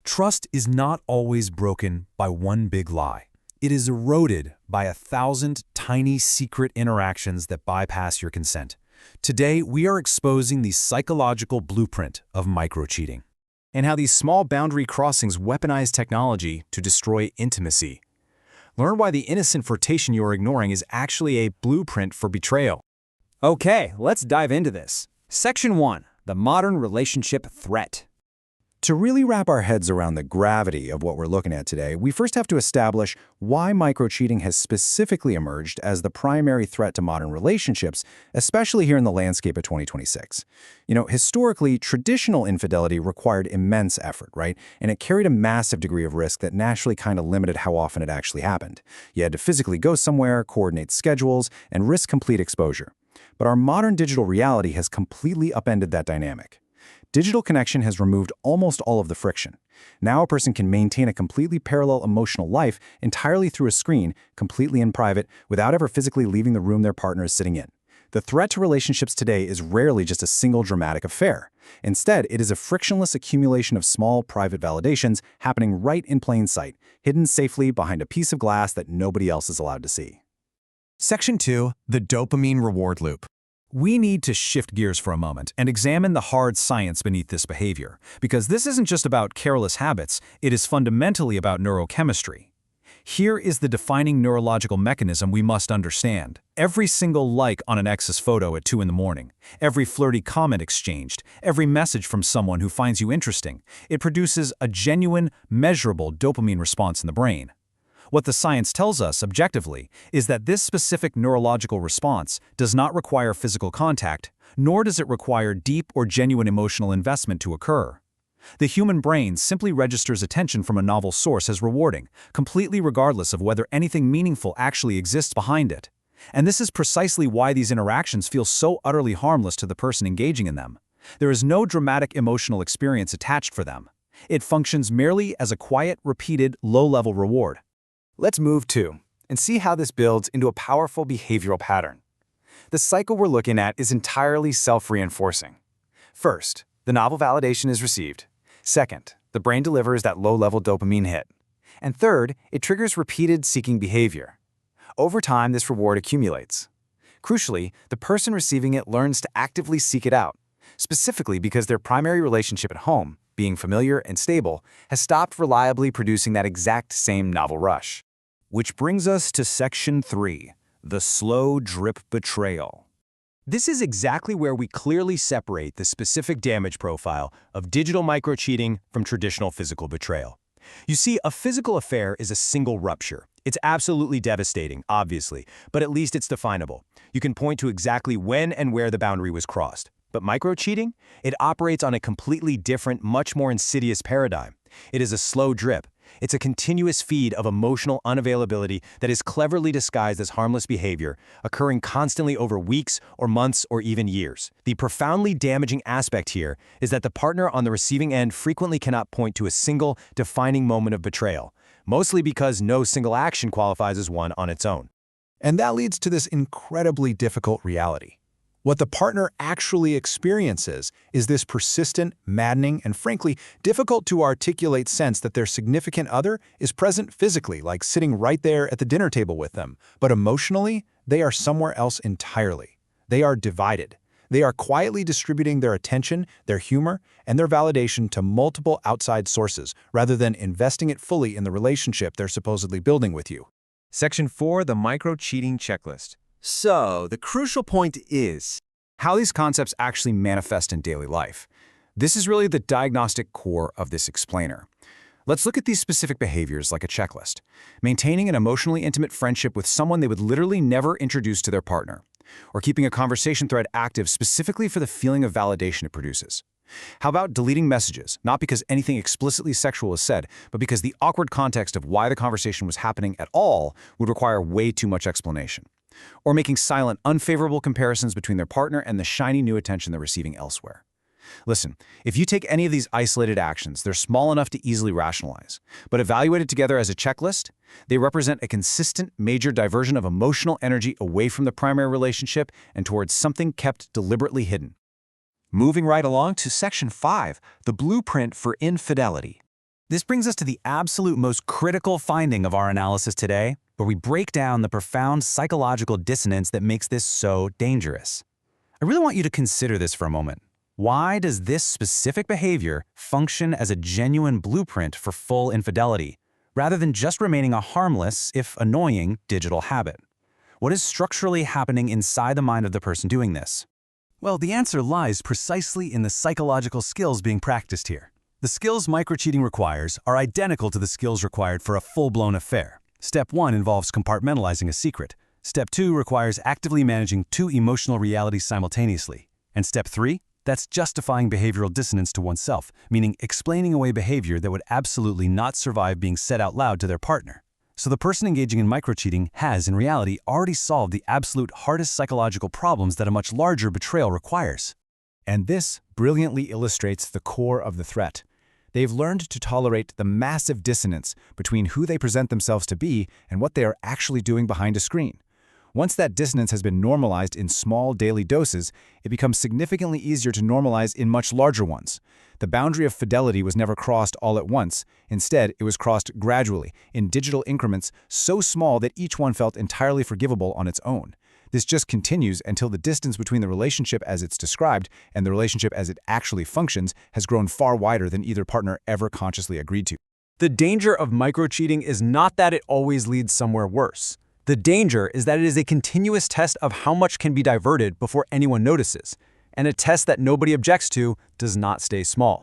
Trust is not always broken by one big lie. It is eroded by 1,000 tiny secret interactions that bypass your consent. Today, we are exposing the psychological blueprint of micro-cheating, and how these small boundary crossings weaponize technology to destroy intimacy. Learn why the innocent flirtation you are ignoring is actually a blueprint for betrayal. Okay, let's dive into this. Section 1. The modern relationship threat. To really wrap our heads around the gravity of what we're looking at today, we first have to establish why micro-cheating has specifically emerged as the primary threat to modern relationships, especially here in the landscape of 2026. Historically, traditional infidelity required immense effort, right? And it carried a massive degree of risk that naturally kind of limited how often it actually happened. You had to physically go somewhere, coordinate schedules, and risk complete exposure. But our modern digital reality has completely upended that dynamic. Digital connection has removed almost all of the friction. Now a person can maintain a completely parallel emotional life entirely through a screen, completely in private, without ever physically leaving the room their partner is sitting in. The threat to relationships today is rarely just a single dramatic affair. Instead, it is a frictionless accumulation of small, private validations happening right in plain sight, hidden safely behind a piece of glass that nobody else is allowed to see. Section 2. The dopamine reward loop. We need to shift gears for a moment and examine the hard science beneath this behavior, because this isn't just about careless habits, it is fundamentally about neurochemistry. Here is the defining neurological mechanism we must understand. Every single like on an ex's photo at 2 in the morning, every flirty comment exchanged, every message from someone who finds you interesting, it produces a genuine, measurable dopamine response in the brain. What the science tells us, objectively, is that this specific neurological response does not require physical contact, nor does it require deep or genuine emotional investment to occur. The human brain simply registers attention from a novel source as rewarding, completely regardless of whether anything meaningful actually exists behind it. And this is precisely why these interactions feel so utterly harmless to the person engaging in them. There is no dramatic emotional experience attached for them. It functions merely as a quiet, repeated, low-level reward. Let's move to and see how this builds into a powerful behavioral pattern. The cycle we're looking at is entirely self-reinforcing. First, the novel validation is received. Second, the brain delivers that low-level dopamine hit. And third, it triggers repeated seeking behavior. Over time, this reward accumulates. Crucially, the person receiving it learns to actively seek it out, specifically because their primary relationship at home, being familiar and stable, has stopped reliably producing that exact same novel rush. Which brings us to Section 3, the slow drip betrayal. This is exactly where we clearly separate the specific damage profile of digital micro-cheating from traditional physical betrayal. You see, a physical affair is a single rupture. It's absolutely devastating, obviously, but at least it's definable. You can point to exactly when and where the boundary was crossed. But micro-cheating? It operates on a completely different, much more insidious paradigm. It is a slow drip. It's a continuous feed of emotional unavailability that is cleverly disguised as harmless behavior, occurring constantly over weeks or months or even years. The profoundly damaging aspect here is that the partner on the receiving end frequently cannot point to a single, defining moment of betrayal, mostly because no single action qualifies as one on its own. And that leads to this incredibly difficult reality. What the partner actually experiences is this persistent, maddening, and frankly, difficult to articulate sense that their significant other is present physically, like sitting right there at the dinner table with them. But emotionally, they are somewhere else entirely. They are divided. They are quietly distributing their attention, their humor, and their validation to multiple outside sources, rather than investing it fully in the relationship they're supposedly building with you. Section 4, the micro-cheating checklist. So, the crucial point is how these concepts actually manifest in daily life. This is really the diagnostic core of this explainer. Let's look at these specific behaviors like a checklist. Maintaining an emotionally intimate friendship with someone they would literally never introduce to their partner, or keeping a conversation thread active specifically for the feeling of validation it produces. How about deleting messages, not because anything explicitly sexual is said, but because the awkward context of why the conversation was happening at all would require way too much explanation. Or making silent, unfavorable comparisons between their partner and the shiny new attention they're receiving elsewhere. Listen, if you take any of these isolated actions, they're small enough to easily rationalize. But evaluated together as a checklist, they represent a consistent, major diversion of emotional energy away from the primary relationship and towards something kept deliberately hidden. Moving right along to Section 5, the blueprint for infidelity. This brings us to the absolute most critical finding of our analysis today, where we break down the profound psychological dissonance that makes this so dangerous. I really want you to consider this for a moment. Why does this specific behavior function as a genuine blueprint for full infidelity, rather than just remaining a harmless, if annoying, digital habit? What is structurally happening inside the mind of the person doing this? Well, the answer lies precisely in the psychological skills being practiced here. The skills microcheating requires are identical to the skills required for a full-blown affair. Step 1 involves compartmentalizing a secret. Step 2 requires actively managing two emotional realities simultaneously. And Step 3? That's justifying behavioral dissonance to oneself, meaning explaining away behavior that would absolutely not survive being said out loud to their partner. So the person engaging in microcheating has, in reality, already solved the absolute hardest psychological problems that a much larger betrayal requires. And this brilliantly illustrates the core of the threat. They've learned to tolerate the massive dissonance between who they present themselves to be and what they are actually doing behind a screen. Once that dissonance has been normalized in small daily doses, it becomes significantly easier to normalize in much larger ones. The boundary of fidelity was never crossed all at once. Instead, it was crossed gradually, in digital increments so small that each one felt entirely forgivable on its own. This just continues until the distance between the relationship as it's described and the relationship as it actually functions has grown far wider than either partner ever consciously agreed to. The danger of microcheating is not that it always leads somewhere worse. The danger is that it is a continuous test of how much can be diverted before anyone notices, and a test that nobody objects to does not stay small.